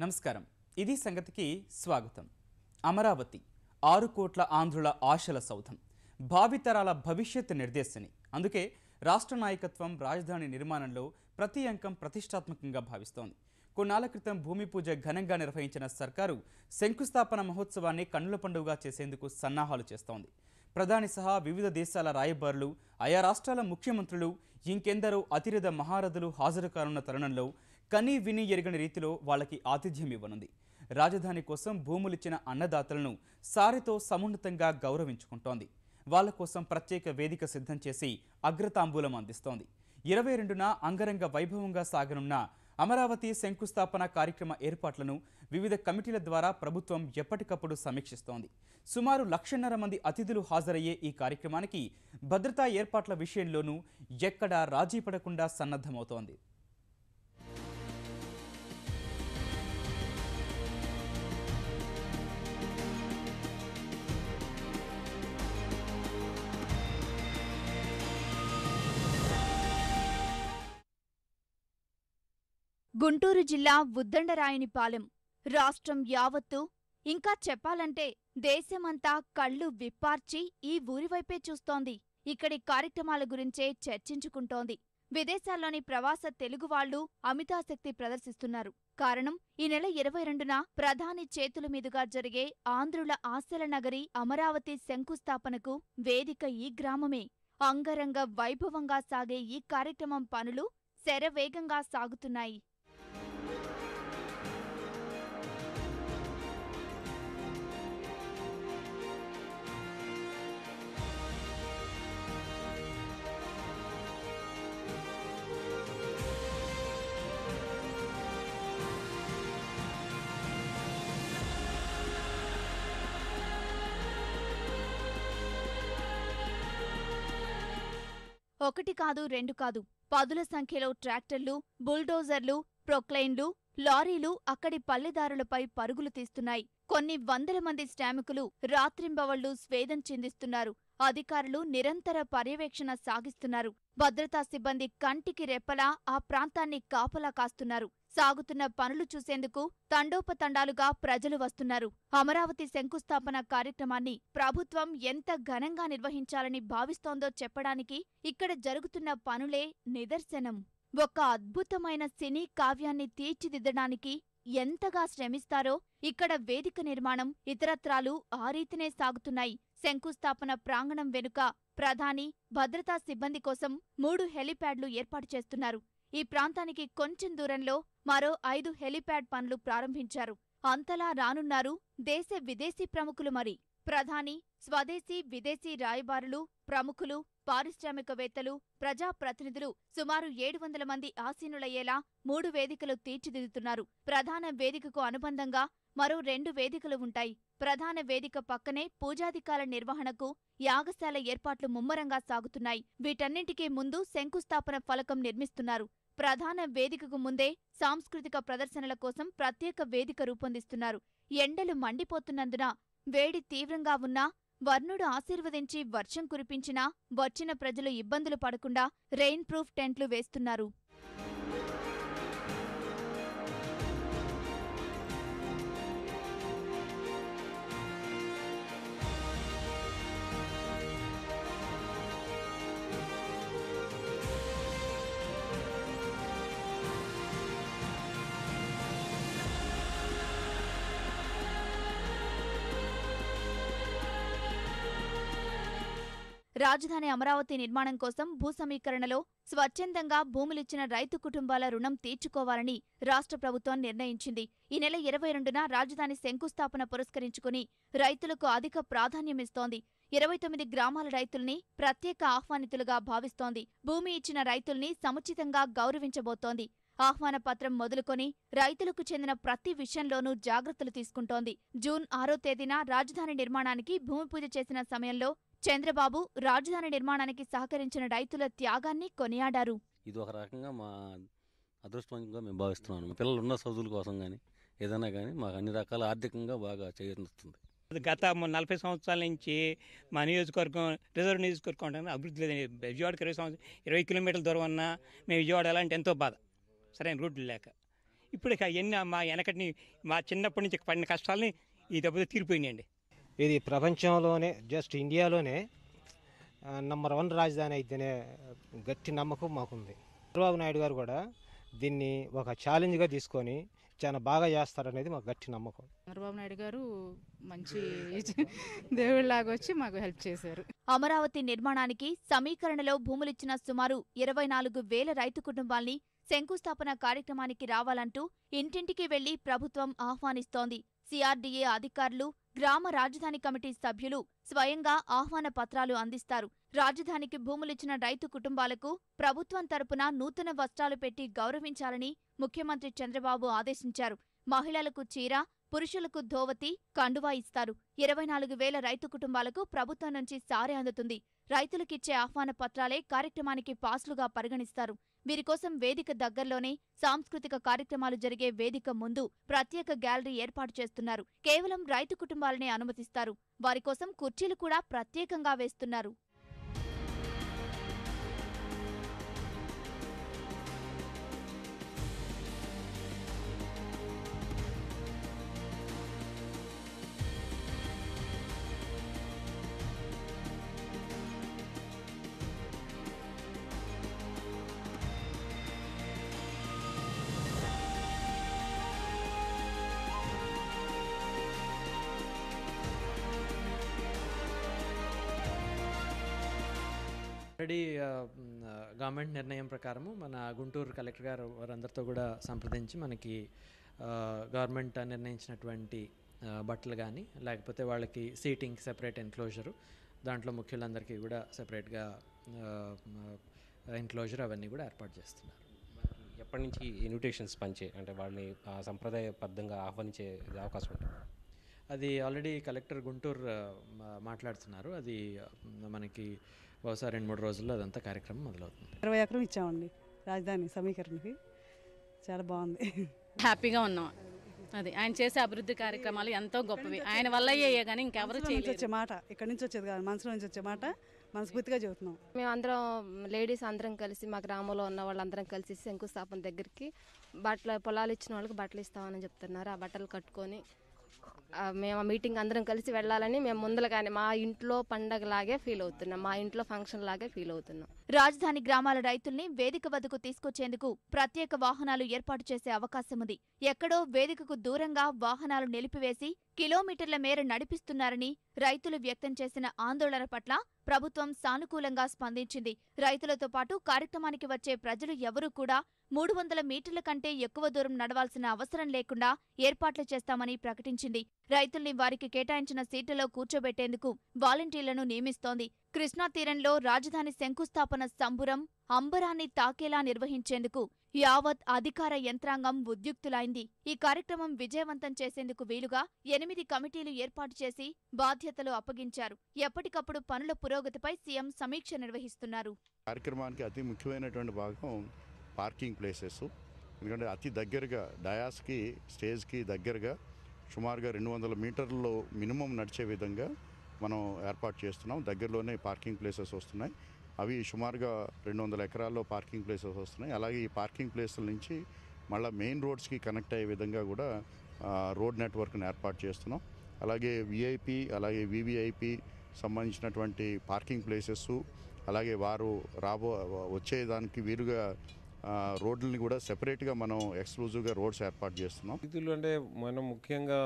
నమస్కారం. ఇది సంగతికి స్వాగతం. అమరావతి 6 కోట్ల ఆంధ్రుల ఆశల సౌధం, భావితరాల భవిష్యత్ నిర్దేశని. అందుకే రాష్ట్ర నాయకత్వం రాజధాని నిర్మాణంలో ప్రతి అంకం ప్రతిష్టాత్మకంగా భావిస్తోంది. కొన్నాళ్ల క్రితం భూమి పూజ ఘనంగా నిర్వహించిన సర్కారు శంకుస్థాపన మహోత్సవాన్ని కన్నుల పండుగగా చేసేందుకు సన్నాహాలు చేస్తోంది. ప్రధాని సహా వివిధ దేశాల రాయబారులు, ఆయా రాష్ట్రాల ముఖ్యమంత్రులు, ఇంకెందరో అతిరథ మహారథులు హాజరు కానున్న తరుణంలో కనీ విని ఎరగని రీతిలో వాళ్ళకి ఆతిథ్యం ఇవ్వనుంది. రాజధాని కోసం భూములిచ్చిన అన్నదాతలను సారెతో సమున్నతంగా గౌరవించుకుంటోంది. వాళ్ళ కోసం ప్రత్యేక వేదిక సిద్ధం చేసి అగ్రతాంబూలం అందిస్తోంది. 22న అంగరంగ వైభవంగా సాగనున్న అమరావతి శంకుస్థాపన కార్యక్రమ ఏర్పాట్లను వివిధ కమిటీల ద్వారా ప్రభుత్వం ఎప్పటికప్పుడు సమీక్షిస్తోంది. సుమారు 1,50,000 మంది అతిథులు హాజరయ్యే ఈ కార్యక్రమానికి భద్రతా ఏర్పాట్ల విషయంలోనూ ఎక్కడా రాజీ పడకుండా సన్నద్ధమవుతోంది. గుంటూరు జిల్లా ఉద్దండరాయునిపాలెం రాష్ట్రం యావత్తు, ఇంకా చెప్పాలంటే దేశమంతా కళ్ళు విప్పార్చి ఈ ఊరివైపే చూస్తోంది. ఇక్కడి కార్యక్రమాల గురించే చర్చించుకుంటోంది. విదేశాల్లోని ప్రవాస తెలుగువాళ్లు అమితాసక్తి ప్రదర్శిస్తున్నారు. కారణం, ఈ నెల 22న ప్రధాని చేతుల మీదుగా జరిగే ఆంధ్రుల ఆశల నగరి అమరావతి శంకుస్థాపనకు వేదిక ఈ గ్రామమే. అంగరంగ వైభవంగా సాగే ఈ కార్యక్రమం పనులు శరవేగంగా సాగుతున్నాయి. ఒకటి కాదు, రెండు కాదు, పదుల సంఖ్యలో ట్రాక్టర్లు, బుల్డోజర్లు, ప్రొక్లైన్లు, లారీలు అక్కడి పల్లెదారులపై పరుగులు తీస్తున్నాయి. కొన్ని వందల మంది శ్రామికులు రాత్రింబవళ్లు స్వేదం చిందిస్తున్నారు. అధికారులు నిరంతర పర్యవేక్షణ సాగిస్తున్నారు. భద్రతా సిబ్బంది కంటికి రెప్పలా ఆ ప్రాంతాన్ని కాపలా కాస్తున్నారు. సాగుతున్న పనులు చూసేందుకు తండోపతండాలుగా ప్రజలు వస్తున్నారు. అమరావతి శంకుస్థాపన కార్యక్రమాన్ని ప్రభుత్వం ఎంత ఘనంగా నిర్వహించాలని భావిస్తోందో చెప్పడానికి ఇక్కడ జరుగుతున్న పనులే నిదర్శనం. ఒక అద్భుతమైన సినీ కావ్యాన్ని తీర్చిదిద్దడానికి ఎంతగా శ్రమిస్తారో ఇక్కడ వేదిక నిర్మాణం, ఇతరత్రాలు ఆ రీతినే సాగుతున్నాయి. శంకుస్థాపన ప్రాంగణం వెనుక ప్రధాని, భద్రతా సిబ్బంది కోసం 3 హెలిప్యాడ్లు ఏర్పాటు చేస్తున్నారు. ఈ ప్రాంతానికి కొంచెం దూరంలో మరో 5 హెలిప్యాడ్ పనులు ప్రారంభించారు. అంతలా రానున్నారు దేశ విదేశీ ప్రముఖులు. మరి ప్రధాని, స్వదేశీ విదేశీ రాయబారులు, ప్రముఖులు, పారిశ్రామికవేత్తలు, ప్రజాప్రతినిధులు సుమారు 700 మంది ఆసీనులయ్యేలా 3 వేదికలు తీర్చిదిద్దుతున్నారు. ప్రధాన వేదికకు అనుబంధంగా మరో 2 వేదికలు ఉంటాయి. ప్రధాన వేదిక పక్కనే పూజాధికాల నిర్వహణకు యాగశాల ఏర్పాట్లు ముమ్మరంగా సాగుతున్నాయి. వీటన్నింటికీ ముందు శంకుస్థాపన ఫలకం నిర్మిస్తున్నారు. ప్రధాన వేదికకు ముందే సాంస్కృతిక ప్రదర్శనల కోసం ప్రత్యేక వేదిక రూపొందిస్తున్నారు. ఎండలు మండిపోతున్నందున వేడి తీవ్రంగా ఉన్నా, వర్ణుడు ఆశీర్వదించి వర్షం కురిపించినా వచ్చిన ప్రజలు ఇబ్బందులు పడకుండా రెయిన్ ప్రూఫ్ టెంట్లు వేస్తున్నారు. రాజధాని అమరావతి నిర్మాణం కోసం భూ సమీకరణలో స్వచ్ఛందంగా భూములిచ్చిన రైతు కుటుంబాల రుణం తీర్చుకోవాలని రాష్ట్ర ప్రభుత్వం నిర్ణయించింది. ఈ నెల 22న రాజధాని శంకుస్థాపన పురస్కరించుకుని రైతులకు అధిక ప్రాధాన్యమిస్తోంది. 29 గ్రామాల రైతుల్ని ప్రత్యేక ఆహ్వానితులుగా భావిస్తోంది. భూమి ఇచ్చిన రైతుల్ని సముచితంగా గౌరవించబోతోంది. ఆహ్వాన పత్రం మొదలుకొని రైతులకు చెందిన ప్రతి విషయంలోనూ జాగ్రత్తలు తీసుకుంటోంది. జూన్ 6వ తేదీన రాజధాని నిర్మాణానికి భూమి పూజ చేసిన సమయంలో చంద్రబాబు రాజధాని నిర్మాణానికి సహకరించిన రైతుల త్యాగాన్ని కొనియాడారు. ఇది ఒక రకంగా మా అదృష్టంగా మేము భావిస్తున్నాను. మా పిల్లలు ఉన్న చదువుల కోసం కానీ ఏదైనా కానీ మాకు అన్ని రకాల ఆర్థికంగా బాగా చేయనిస్తుంది. గత 40 సంవత్సరాల నుంచి మా నియోజకవర్గం రిజర్వ్ నియోజకవర్గం ఉంటుంది, అభివృద్ధి లేదని. విజయవాడకి 20 కిలోమీటర్ల దూరం ఉన్నా మేము విజయవాడ వెళ్ళాలంటే ఎంతో బాధ, సరైన రోడ్లు లేక. ఇప్పుడు అవన్నీ మా వెనకటిని మా చిన్నప్పటి నుంచి పడిన కష్టాలని ఈ దెబ్బతో తీరిపోయినాయండి. ఇది ప్రపంచంలోనే జస్ట్ ఇండియాలోనే నంబర్ 1 రాజధాని అయితేనే గట్టి నమ్మకం మాకుంది. చంద్రబాబు నాయుడు గారు కూడా దీన్ని ఒక ఛాలెంజ్గా తీసుకొని చాలా బాగా చేస్తారనేది మాకు గట్టి నమ్మకం. చంద్రబాబు నాయుడు గారు మంచి దేవుళ్ళలాగా వచ్చి మాకు హెల్ప్ చేశారు. అమరావతి నిర్మాణానికి సమీకరణలో భూములిచ్చిన సుమారు 24,000 రైతు కుటుంబాల్ని శంకుస్థాపన కార్యక్రమానికి రావాలంటూ ఇంటింటికి వెళ్లి ప్రభుత్వం ఆహ్వానిస్తోంది. సిఆర్డీఏ అధికారులు, గ్రామ రాజధాని కమిటీ సభ్యులు స్వయంగా ఆహ్వాన పత్రాలు అందిస్తారు. రాజధానికి భూములిచ్చిన రైతు కుటుంబాలకు ప్రభుత్వం తరపున నూతన వస్త్రాలు పెట్టి గౌరవించాలని ముఖ్యమంత్రి చంద్రబాబు ఆదేశించారు. మహిళలకు చీర, పురుషులకు ధోవతి, కండువా ఇస్తారు. 24,000 రైతు కుటుంబాలకు ప్రభుత్వం నుంచి సారె అందుతుంది. రైతులకిచ్చే ఆహ్వాన పత్రాలే కార్యక్రమానికి పాస్లుగా పరిగణిస్తారు. వీరికోసం వేదిక దగ్గర్లోనే సాంస్కృతిక కార్యక్రమాలు జరిగే వేదిక ముందు ప్రత్యేక గ్యాలరీ ఏర్పాటు చేస్తున్నారు. కేవలం రైతు కుటుంబాలనే అనుమతిస్తారు. వారికోసం కుర్చీలు కూడా ప్రత్యేకంగా వేస్తున్నారు. ఆల్రెడీ గవర్నమెంట్ నిర్ణయం ప్రకారము మన గుంటూరు కలెక్టర్ గారు వారందరితో కూడా సంప్రదించి మనకి గవర్నమెంట్ నిర్ణయించినటువంటి బట్టలు కానీ లేకపోతే వాళ్ళకి సీటింగ్ సెపరేట్ ఎన్క్లోజరు, దాంట్లో ముఖ్యులందరికీ కూడా సెపరేట్గా ఎన్క్లోజర్ అవన్నీ కూడా ఏర్పాటు చేస్తున్నారు. ఎప్పటి నుంచి ఇన్విటేషన్స్ పంచే అంటే వాళ్ళని సంప్రదాయబద్ధంగా ఆహ్వానించే అవకాశం ఉంటుంది? అది ఆల్రెడీ కలెక్టర్ గుంటూరు మాట్లాడుతున్నారు. అది మనకి బహుశా 2-3 రోజుల్లో అదంతా కార్యక్రమం మొదలవుతుంది. 20 ఎకరం ఇచ్చామండి రాజధాని సమీకరణకి. చాలా బాగుంది, హ్యాపీగా ఉన్నాం. అది ఆయన చేసే అభివృద్ధి కార్యక్రమాలు ఎంతో గొప్పవి. ఆయన వల్ల అయ్యే కానీ ఇంకెవరు వచ్చే మాట ఇక్కడి నుంచి వచ్చేది కాదు, మనసులో నుంచి వచ్చే మాట మనస్ఫూర్తిగా చెబుతున్నాం. మేము అందరం లేడీస్ అందరం కలిసి మా గ్రామంలో ఉన్న వాళ్ళందరం కలిసి శంకుస్థాపన దగ్గరికి పొలాలు ఇచ్చిన వాళ్ళకి బట్టలు ఇస్తామని చెప్తున్నారు. ఆ బట్టలు కట్టుకొని మేము ఆ మీటింగ్ అందరం కలిసి వెళ్ళాలని మేము ముందరగానే మా ఇంట్లో పండగలాగే ఫీల్ అవుతున్నాం, మా ఇంట్లో ఫంక్షన్ లాగే ఫీల్ అవుతున్నాం. రాజధాని గ్రామాల రైతుల్ని వేదిక వద్దకు తీసుకొచ్చేందుకు ప్రత్యేక వాహనాలు ఏర్పాటు చేసే అవకాశం ఉంది. ఎక్కడో వేదికకు దూరంగా వాహనాలు నిలిపివేసి కిలోమీటర్ల మేర నడిపిస్తున్నారని రైతులు వ్యక్తం చేసిన ఆందోళన పట్ల ప్రభుత్వం సానుకూలంగా స్పందించింది. రైతులతో పాటు కార్యక్రమానికి వచ్చే ప్రజలు ఎవరూ కూడా 300 మీటర్ల కంటే ఎక్కువ దూరం నడవాల్సిన అవసరం లేకుండా ఏర్పాట్లు చేస్తామని ప్రకటించింది. రైతుల్ని వారికి కేటాయించిన సీట్లలో కూర్చోబెట్టేందుకు వాలంటీర్లను నియమిస్తోంది. కృష్ణా తీరంలో రాజధాని శంకుస్థాపన సంబురం అంబరాన్ని తాకేలా నిర్వహించేందుకు యావత్ అధికార యంత్రాంగం ఉద్యుక్తులైంది. ఈ కార్యక్రమం విజయవంతం చేసేందుకు వీలుగా 8 కమిటీలు ఏర్పాటు చేసి బాధ్యతలు అప్పగించారు. ఎప్పటికప్పుడు పనుల పురోగతిపై సీఎం సమీక్ష నిర్వహిస్తున్నారు. కార్యక్రమానికి అతి ముఖ్యమైనటువంటి భాగం పార్కింగ్ ప్లేసెస్. ఎందుకంటే అతి దగ్గరగా డయాస్కి స్టేజ్కి దగ్గరగా సుమారుగా 200 మీటర్లలో మినిమం నడిచే విధంగా మనం ఏర్పాటు చేస్తున్నాం. దగ్గరలోనే పార్కింగ్ ప్లేసెస్ వస్తున్నాయి. అవి సుమారుగా 200 ఎకరాల్లో పార్కింగ్ ప్లేసెస్ వస్తున్నాయి. అలాగే ఈ పార్కింగ్ ప్లేసుల నుంచి మళ్ళీ మెయిన్ రోడ్స్కి కనెక్ట్ అయ్యే విధంగా కూడా రోడ్ నెట్వర్క్ని ఏర్పాటు చేస్తున్నాం. అలాగే విఐపి అలాగే వివిఐపి సంబంధించినటువంటి పార్కింగ్ ప్లేసెస్, అలాగే వారు వచ్చేదానికి వీలుగా రోడ్లని కూడా సెపరేట్గా మనం ఎక్స్క్లూజివ్గా రోడ్స్ ఏర్పాటు చేస్తున్నాం. రైతులు అంటే మనం ముఖ్యంగా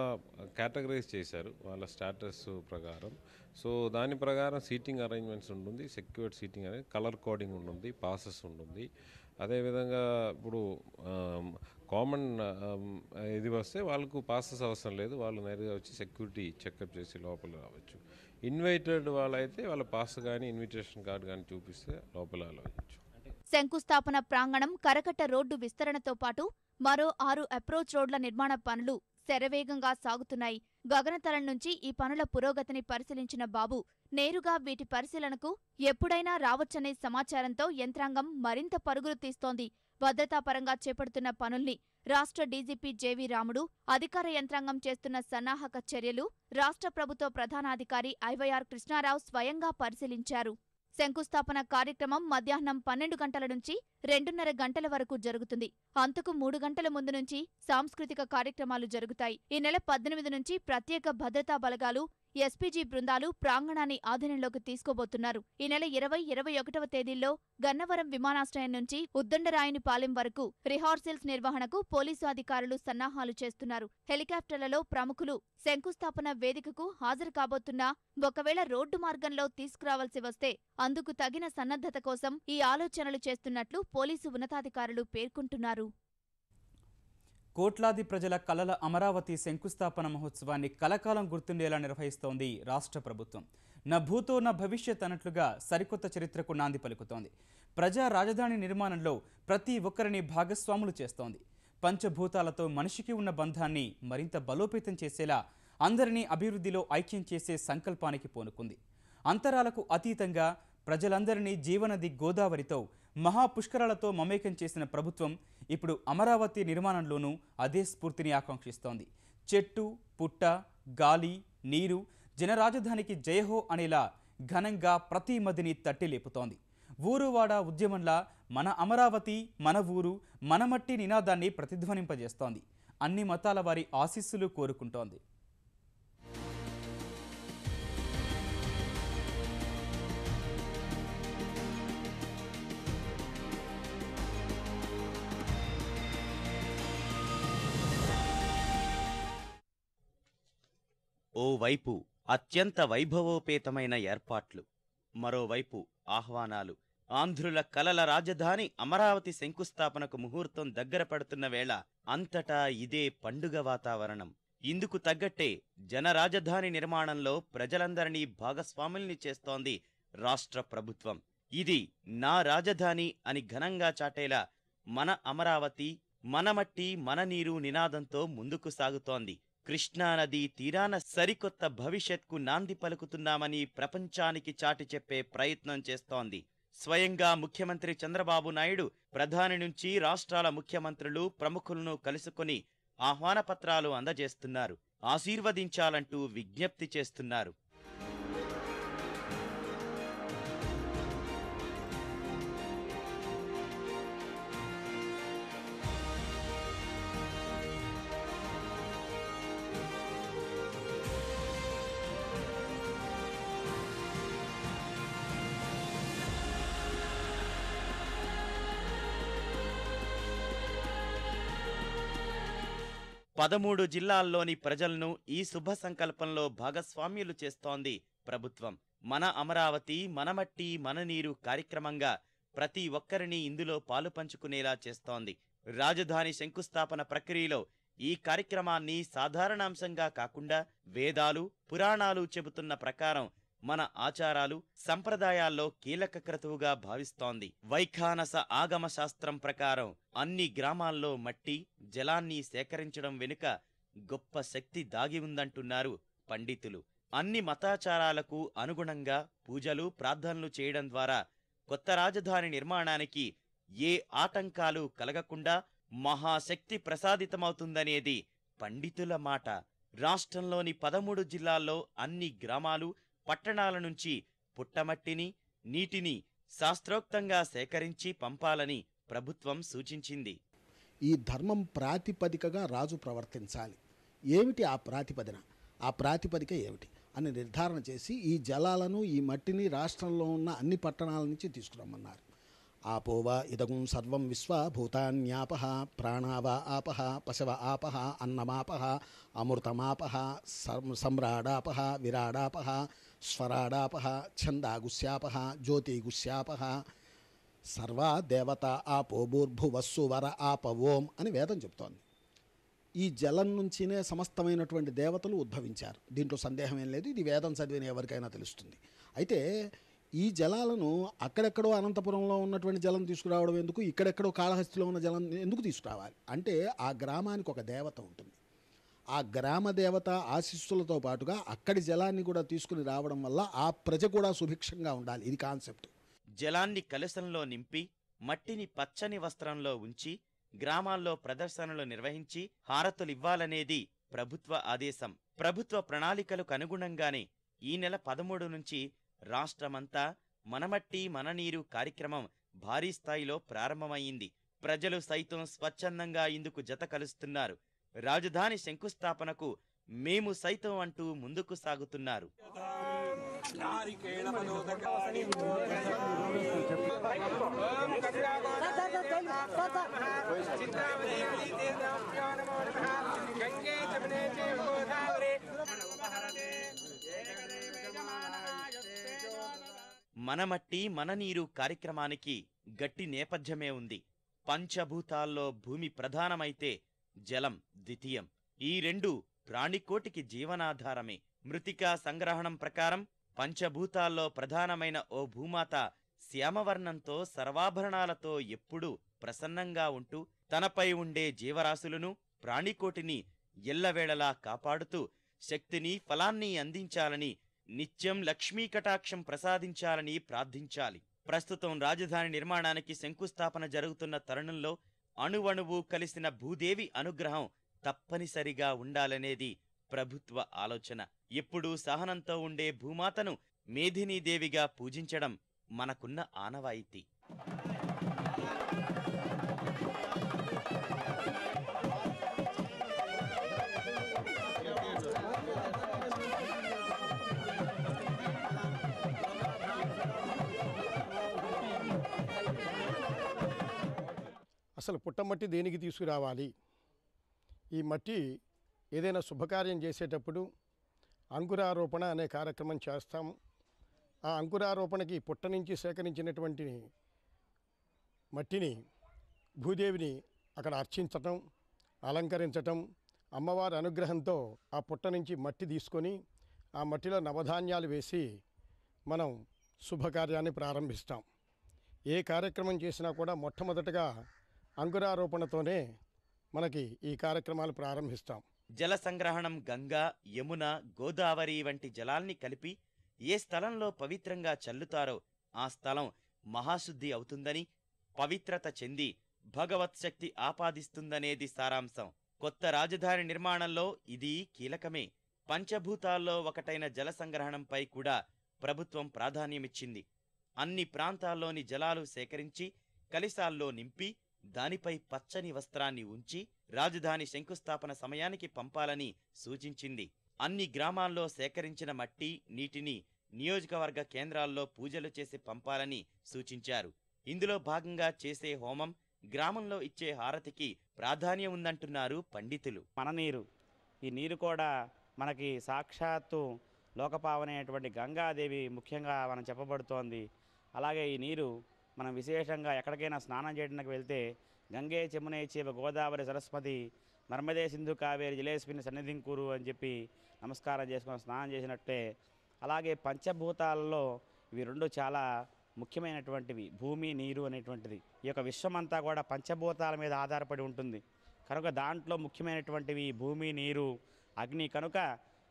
కేటగరైజ్ చేశారు వాళ్ళ స్టాటస్ ప్రకారం. సో దాని ప్రకారం సీటింగ్ అరేంజ్మెంట్స్ ఉంటుంది, సెక్యూర్డ్ సీటింగ్ అనేది, కలర్ కోడింగ్ ఉంటుంది, పాసెస్ ఉంటుంది. అదేవిధంగా ఇప్పుడు కామన్ ఇది వస్తే వాళ్ళకు పాసెస్ అవసరం లేదు, వాళ్ళు నేరుగా వచ్చి సెక్యూరిటీ చెకప్ చేసి లోపల రావచ్చు. ఇన్వైటెడ్ వాళ్ళైతే వాళ్ళ పాస్ కానీ ఇన్విటేషన్ కార్డు కానీ చూపిస్తే లోపల వెళ్ళవచ్చు. శంకుస్థాపన ప్రాంగణం, కరకట్ట రోడ్డు విస్తరణతో పాటు మరో 6 అప్రోచ్ రోడ్ల నిర్మాణ పనులు శరవేగంగా సాగుతున్నాయి. గగనతలం నుంచి ఈ పనుల పురోగతిని పరిశీలించిన బాబు నేరుగా వీటి పరిశీలనకు ఎప్పుడైనా రావచ్చనే సమాచారంతో యంత్రాంగం మరింత పరుగులు తీస్తోంది. భద్రతాపరంగా చేపడుతున్న పనుల్ని రాష్ట్ర డీజీపీ జేవీ రాముడు, అధికార యంత్రాంగం చేస్తున్న సన్నాహక చర్యలు రాష్ట్ర ప్రభుత్వ ప్రధానాధికారి ఐవైఆర్ కృష్ణారావు స్వయంగా పరిశీలించారు. శంకుస్థాపన కార్యక్రమం మధ్యాహ్నం 12 గంటల నుంచి 2:30 గంటల వరకు జరుగుతుంది. అంతకు 3 గంటల ముందు నుంచి సాంస్కృతిక కార్యక్రమాలు జరుగుతాయి. ఈ నెల 18 నుంచి ప్రత్యేక భద్రతా బలగాలు, ఎస్పీజీ బృందాలు ప్రాంగణాన్ని ఆధీనంలోకి తీసుకోబోతున్నారు. ఈ నెల 20, 21వ తేదీల్లో గన్నవరం విమానాశ్రయం నుంచి ఉద్దండరాయునిపాలెం వరకు రిహార్సల్స్ నిర్వహణకు పోలీసు అధికారులు సన్నాహాలు చేస్తున్నారు. హెలికాప్టర్లలో ప్రముఖులు శంకుస్థాపన వేదికకు హాజరు కాబోతున్నా ఒకవేళ రోడ్డు మార్గంలో తీసుకురావాల్సి వస్తే అందుకు తగిన సన్నద్ధత కోసం ఈ ఆలోచనలు చేస్తున్నట్లు పోలీసు ఉన్నతాధికారులు పేర్కొంటున్నారు. కోట్లాది ప్రజల కలల అమరావతి శంకుస్థాపన మహోత్సవాన్ని కలకాలం గుర్తుండేలా నిర్వహిస్తోంది రాష్ట్ర ప్రభుత్వం. నా భూతో నా భవిష్యత్ అన్నట్లుగా సరికొత్త చరిత్రకు నాంది పలుకుతోంది. ప్రజా రాజధాని నిర్మాణంలో ప్రతి ఒక్కరిని భాగస్వాములు చేస్తోంది. పంచభూతాలతో మనిషికి ఉన్న బంధాన్ని మరింత బలోపేతం చేసేలా అందరినీ అభివృద్ధిలో ఐక్యం చేసే సంకల్పానికి పూనుకుంది. అంతరాలకు అతీతంగా ప్రజలందరినీ జీవనది గోదావరితో మహాపుష్కరాలతో మమేకం చేసిన ప్రభుత్వం ఇప్పుడు అమరావతి నిర్మాణంలోనూ అదే స్ఫూర్తిని ఆకాంక్షిస్తోంది. చెట్టు, పుట్ట, గాలి, నీరు జనరాజధానికి జయహో అనేలా ఘనంగా ప్రతి మదిని తట్టి లేపుతోంది. ఊరువాడ ఉద్యమంలా మన అమరావతి, మన ఊరు, మన మట్టి నినాదాన్ని ప్రతిధ్వనింపజేస్తోంది. అన్ని మతాల వారి ఆశీస్సులు కోరుకుంటోంది. ఓవైపు అత్యంత వైభవోపేతమైన ఏర్పాట్లు, మరోవైపు ఆహ్వానాలు. ఆంధ్రుల కలల రాజధాని అమరావతి శంకుస్థాపనకు ముహూర్తం దగ్గర పడుతున్న వేళ అంతటా ఇదే పండుగ వాతావరణం. ఇందుకు తగ్గట్టే జనరాజధాని నిర్మాణంలో ప్రజలందరినీ భాగస్వాముల్ని చేస్తోంది రాష్ట్ర ప్రభుత్వం. ఇది నా రాజధాని అని ఘనంగా చాటేలా మన అమరావతి, మన మట్టి, మన నీరు నినాదంతో ముందుకు సాగుతోంది. కృష్ణానదీ తీరాన సరికొత్త భవిష్యత్కు నాంది పలుకుతున్నామని ప్రపంచానికి చాటి చెప్పే ప్రయత్నం చేస్తోంది. స్వయంగా ముఖ్యమంత్రి చంద్రబాబు నాయుడు ప్రధాని నుంచి రాష్ట్రాల ముఖ్యమంత్రులు, ప్రముఖులను కలుసుకుని ఆహ్వాన పత్రాలు అందజేస్తున్నారు. ఆశీర్వదించాలంటూ విజ్ఞప్తి చేస్తున్నారు. పదమూడు జిల్లాల్లోని ప్రజలను ఈ శుభ సంకల్పంలో భాగస్వామ్యులు చేస్తోంది ప్రభుత్వం. మన అమరావతి, మన మట్టి, మన నీరు కార్యక్రమంగా ప్రతి ఒక్కరిని ఇందులో పాలు పంచుకునేలా చేస్తోంది. రాజధాని శంకుస్థాపన ప్రక్రియలో ఈ కార్యక్రమాన్ని సాధారణాంశంగా కాకుండా వేదాలు, పురాణాలు చెబుతున్న ప్రకారం మన ఆచారాలు, సంప్రదాయాల్లో కీలక క్రతువుగా భావిస్తోంది. వైఖానస ఆగమ శాస్త్రం ప్రకారం అన్ని గ్రామాల్లో మట్టి, జలాన్ని సేకరించడం వెనుక గొప్ప శక్తి దాగి ఉందంటున్నారు పండితులు. అన్ని మతాచారాలకు అనుగుణంగా పూజలు, ప్రార్థనలు చేయడం ద్వారా కొత్త రాజధాని నిర్మాణానికి ఏ ఆటంకాలు కలగకుండా మహాశక్తి ప్రసాదితమవుతుందనేది పండితుల మాట. రాష్ట్రంలోని 13 జిల్లాల్లో అన్ని గ్రామాలు, పట్టణాల నుంచి పుట్టమట్టిని, నీటిని శాస్త్రోక్తంగా సేకరించి పంపాలని ప్రభుత్వం సూచించింది. ఈ ధర్మం ప్రాతిపదికగా రాజు ప్రవర్తించాలి. ఏమిటి ఆ ప్రాతిపదిన? ఆ ప్రాతిపదిక ఏమిటి అని నిర్ధారణ చేసి ఈ జలాలను, ఈ మట్టిని రాష్ట్రంలో ఉన్న అన్ని పట్టణాల నుంచి తీసుకురమ్మన్నారు. ఆపోవా ఇదగుం సర్వం విశ్వ భూతాన్యాపః ప్రాణావా ఆపః పశవ ఆపః అన్నమాపః అమృతమాపః సమ్రాడాపః విరాడాపః స్వరాడాపః ఛందాగుస్యాపః జ్యోతిగుస్యాపః సర్వా దేవత ఆపోభూర్భువస్సు వర ఆపవోం అని వేదం చెప్తోంది. ఈ జలం నుంచినే సమస్తమైనటువంటి దేవతలు ఉద్భవించారు. దీంట్లో సందేహం ఏం లేదు. ఇది వేదం చదివిన ఎవరికైనా తెలుస్తుంది. అయితే ఈ జలాలను అక్కడెక్కడో అనంతపురంలో ఉన్నటువంటి జలం తీసుకురావడం ఎందుకు, ఇక్కడెక్కడో కాళహస్తిలో ఉన్న జలం ఎందుకు తీసుకురావాలి అంటే ఆ గ్రామానికి ఒక దేవత ఉంటుంది. ఆ గ్రామ దేవత ఆశీస్సులతో పాటుగా అక్కడి జలాన్ని కూడా తీసుకుని రావడం వల్ల ఆ ప్రజ కూడా సుభిక్షంగా ఉండాలి. ఇది కాన్సెప్ట్. జలాన్ని కలశంలో నింపి మట్టిని పచ్చని వస్త్రంలో ఉంచి గ్రామాల్లో ప్రదర్శనలు నిర్వహించి హారతులివ్వాలనేది ప్రభుత్వ ఆదేశం. ప్రభుత్వ ప్రణాళికలకు అనుగుణంగానే ఈ నెల 13 నుంచి రాష్ట్రమంతా మనమట్టి మన నీరు కార్యక్రమం భారీ స్థాయిలో ప్రారంభమైంది. ప్రజలు సైతం స్వచ్ఛందంగా ఇందుకు జత కలుస్తున్నారు. రాజధాని శంకుస్థాపనకు మేము సైతం అంటూ ముందుకు సాగుతున్నారు. మనమట్టి మన నీరు కార్యక్రమానికి గట్టి నేపథ్యమే ఉంది. పంచభూతాల్లో భూమి ప్రధానమైతే జలం ద్వితీయం. ఈ రెండు ప్రాణికోటికి జీవనాధారమే. మృతికా సంగ్రహణం ప్రకారం పంచభూతాల్లో ప్రధానమైన ఓ భూమాత శ్యామవర్ణంతో సర్వాభరణాలతో ఎప్పుడూ ప్రసన్నంగా ఉంటూ తనపై ఉండే జీవరాశులను ప్రాణికోటిని ఎల్లవేళలా కాపాడుతూ శక్తిని ఫలాన్ని అందించాలని, నిత్యం లక్ష్మీ కటాక్షం ప్రసాదించాలని ప్రార్థించాలి. ప్రస్తుతం రాజధాని నిర్మాణానికి శంకుస్థాపన జరుగుతున్న తరుణంలో అణువణువు కలిసిన భూదేవి అనుగ్రహం తప్పనిసరిగా ఉండాలనేది ప్రభుత్వ ఆలోచన. ఎప్పుడూ సహనంతో ఉండే భూమాతను మేధినీదేవిగా పూజించడం మనకున్న ఆనవాయితీ. అసలు పుట్టమట్టి దేనికి తీసుకురావాలి? ఈ మట్టి ఏదైనా శుభకార్యం చేసేటప్పుడు అంకురారోపణ అనే కార్యక్రమం చేస్తాము. ఆ అంకురారోపణకి పుట్ట నుంచి సేకరించినటువంటి మట్టిని భూదేవిని అక్కడ అర్చించటం, అలంకరించటం, అమ్మవారి అనుగ్రహంతో ఆ పుట్ట నుంచి మట్టి తీసుకొని ఆ మట్టిలో నవధాన్యాలు వేసి మనం శుభకార్యాన్ని ప్రారంభిస్తాం. ఏ కార్యక్రమం చేసినా కూడా మొట్టమొదటగా అంకురారోపణతోనే మనకి ఈ కార్యక్రమాలు ప్రారంభిస్తాం. జల సంగ్రహణం గంగా, యమున, గోదావరి వంటి జలాల్ని కలిపి ఏ స్థలంలో పవిత్రంగా చల్లుతారో ఆ స్థలం మహాశుద్ధి అవుతుందని, పవిత్రత చెంది భగవత్శక్తి ఆపాదిస్తుందనేది సారాంశం. కొత్త రాజధాని నిర్మాణంలో ఇది కీలకమే. పంచభూతాల్లో ఒకటైన జల సంగ్రహణంపై కూడా ప్రభుత్వం ప్రాధాన్యమిచ్చింది. అన్ని ప్రాంతాల్లోని జలాలు సేకరించి కలశాల్లో నింపి దానిపై పచ్చని వస్త్రాన్ని ఉంచి రాజధాని శంకుస్థాపన సమయానికి పంపాలని సూచించింది. అన్ని గ్రామాల్లో సేకరించిన మట్టి, నీటిని నియోజకవర్గ కేంద్రాల్లో పూజలు చేసి పంపాలని సూచించారు. ఇందులో భాగంగా చేసే హోమం, గ్రామంలో ఇచ్చే హారతికి ప్రాధాన్యం ఉందంటున్నారు పండితులు. మన నీరు, ఈ నీరు కూడా మనకి సాక్షాత్తు లోకపావనైనటువంటి గంగాదేవి ముఖ్యంగా మనం చెప్పబడుతోంది. అలాగే ఈ నీరు మనం విశేషంగా ఎక్కడికైనా స్నానం చేయడానికి వెళ్తే గంగే యమునే చైవ గోదావరి సరస్వతి నర్మదే సింధు కావేరి జలేస్మిన్ సన్నిధిం కురు అని చెప్పి నమస్కారం చేసుకొని స్నానం చేసినట్టే. అలాగే పంచభూతాలలో ఇవి రెండు చాలా ముఖ్యమైనటువంటివి, భూమి, నీరు అనేటువంటిది. ఈ యొక్క విశ్వమంతా కూడా పంచభూతాల మీద ఆధారపడి ఉంటుంది కనుక దాంట్లో ముఖ్యమైనటువంటివి భూమి, నీరు, అగ్ని. కనుక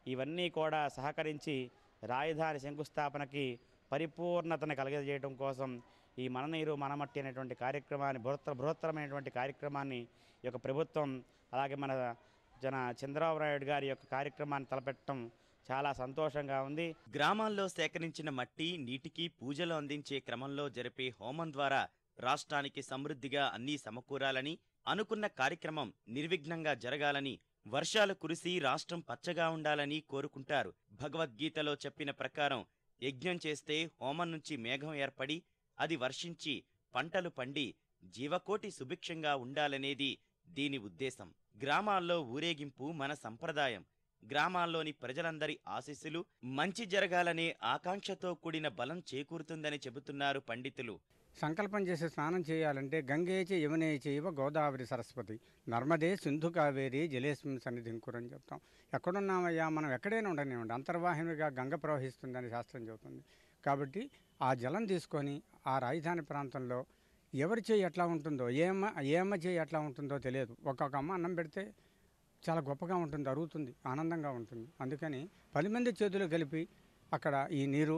ఇవన్నీ కూడా సహకరించి రాజధాని శంకుస్థాపనకి పరిపూర్ణతను కలగజేయడం కోసం ఈ మన నీరు మన మట్టి అనేటువంటి కార్యక్రమాన్ని, బృహత్తరమైనటువంటి కార్యక్రమాన్ని ఈ యొక్క ప్రభుత్వం, అలాగే మన చంద్రబాబు నాయుడు గారి యొక్క కార్యక్రమాన్ని తలపెట్టడం చాలా సంతోషంగా ఉంది. గ్రామాల్లో సేకరించిన మట్టి, నీటికి పూజలు అందించే క్రమంలో జరిపే హోమం ద్వారా రాష్ట్రానికి సమృద్ధిగా అన్నీ సమకూరాలని, అనుకున్న కార్యక్రమం నిర్విఘ్నంగా జరగాలని, వర్షాలు కురిసి రాష్ట్రం పచ్చగా ఉండాలని కోరుకుంటారు. భగవద్గీతలో చెప్పిన ప్రకారం యజ్ఞం చేస్తే హోమం నుంచి మేఘం ఏర్పడి అది వర్షించి పంటలు పండి జీవకోటి సుభిక్షంగా ఉండాలనేది దీని ఉద్దేశం. గ్రామాల్లో ఊరేగింపు మన సంప్రదాయం. గ్రామాల్లోని ప్రజలందరి ఆశీస్సులు, మంచి జరగాలనే ఆకాంక్షతో కూడిన బలం చేకూరుతుందని చెబుతున్నారు పండితులు. సంకల్పం చేసి స్నానం చేయాలంటే గంగేచ యమునే చైవ గోదావరి సరస్వతి నర్మదే సింధు కావేరి జలేస్మిన్ సన్నిధిం కురు అని చెప్తాం. ఎక్కడున్నామయ్యా, మనం ఎక్కడైనా ఉండనివ్వండి, అంతర్వాహినిగా గంగ ప్రవహిస్తుందని శాస్త్రం చెబుతుంది. కాబట్టి ఆ జలం తీసుకొని ఆ రాజధాని ప్రాంతంలో ఎవరి చేయి ఎట్లా ఉంటుందో, ఏ అమ్మ చేయి ఎట్లా ఉంటుందో తెలియదు. ఒక్కొక్క అమ్మ అన్నం పెడితే చాలా గొప్పగా ఉంటుంది, అరుగుతుంది, ఆనందంగా ఉంటుంది. అందుకని 10 మంది చేతులు కలిపి అక్కడ ఈ నీరు,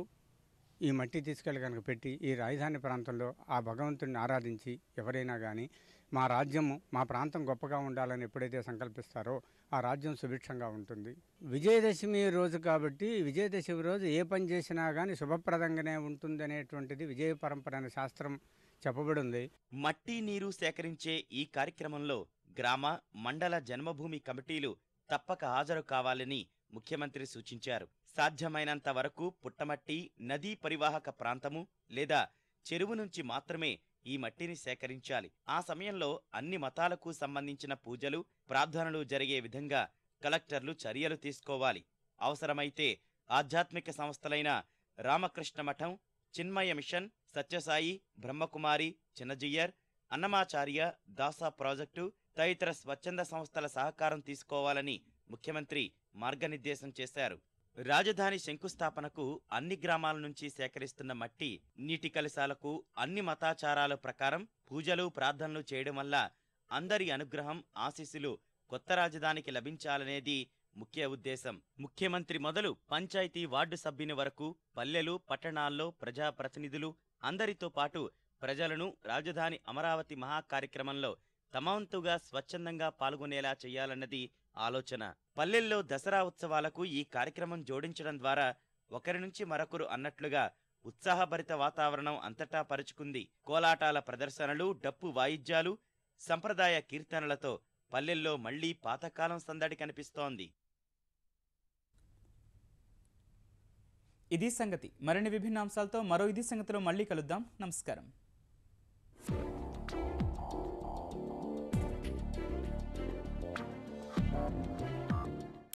ఈ మట్టి తీసుకెళ్ళి కనుక పెట్టి ఈ రాజధాని ప్రాంతంలో ఆ భగవంతుడిని ఆరాధించి ఎవరైనా కానీ మా రాజ్యము, మా ప్రాంతం గొప్పగా ఉండాలని ఎప్పుడైతే సంకల్పిస్తారో ఆ రాజ్యం సుభిక్షంగా ఉంటుంది. విజయదశమి రోజు కాబట్టి విజయదశమి రోజు ఏ పని చేసినా కానీ శుభప్రదంగానే ఉంటుంది అనేటువంటిది విజయ పరంపర అనే శాస్త్రం చెప్పబడింది. మట్టి నీరు సేకరించే ఈ కార్యక్రమంలో గ్రామ మండల జన్మభూమి కమిటీలు తప్పక హాజరు కావాలని ముఖ్యమంత్రి సూచించారు. సాధ్యమైనంత వరకు పుట్టమట్టి, నదీ పరివాహక ప్రాంతము లేదా చెరువు నుంచి మాత్రమే ఈ మట్టిని సేకరించాలి. ఆ సమయంలో అన్ని మతాలకు సంబంధించిన పూజలు, ప్రార్థనలు జరిగే విధంగా కలెక్టర్లు చర్యలు తీసుకోవాలి. అవసరమైతే ఆధ్యాత్మిక సంస్థలైన రామకృష్ణ మఠం, చిన్మయ మిషన్, సత్యసాయి, బ్రహ్మకుమారి, చిన్నజీయర్, అన్నమాచార్య, దాసా ప్రాజెక్టు తదితర స్వచ్ఛంద సంస్థల సహకారం తీసుకోవాలని ముఖ్యమంత్రి మార్గనిర్దేశం చేశారు. రాజధాని శంకుస్థాపనకు అన్ని గ్రామాల నుంచి సేకరిస్తున్న మట్టి, నీటి కలశాలకు అన్ని మతాచారాల ప్రకారం పూజలు, ప్రార్థనలు చేయడం వల్ల అందరి అనుగ్రహం, ఆశీస్సులు కొత్త రాజధానికి లభించాలనేది ముఖ్య ఉద్దేశం. ముఖ్యమంత్రి మొదలు పంచాయతీ వార్డు సభ్యుని వరకు పల్లెలు, పట్టణాల్లో ప్రజాప్రతినిధులు అందరితో పాటు ప్రజలను రాజధాని అమరావతి మహాకార్యక్రమంలో తమ వంతుగా స్వచ్ఛందంగా పాల్గొనేలా చేయాలన్నది ఆలోచన. పల్లెల్లో దసరా ఉత్సవాలకు ఈ కార్యక్రమం జోడించడం ద్వారా ఒకరి నుంచి మరొకరు అన్నట్లుగా ఉత్సాహభరిత వాతావరణం అంతటా పరుచుకుంది. కోలాటాల ప్రదర్శనలు, డప్పు వాయిద్యాలు, సంప్రదాయ కీర్తనలతో పల్లెల్లో మళ్లీ పాతకాలం సందడి కనిపిస్తోంది. ఇది సంగతి. మరిన్ని విభిన్న అంశాలతో మరో ఇది సంగతిలో మళ్ళీ కలుద్దాం. నమస్కారం.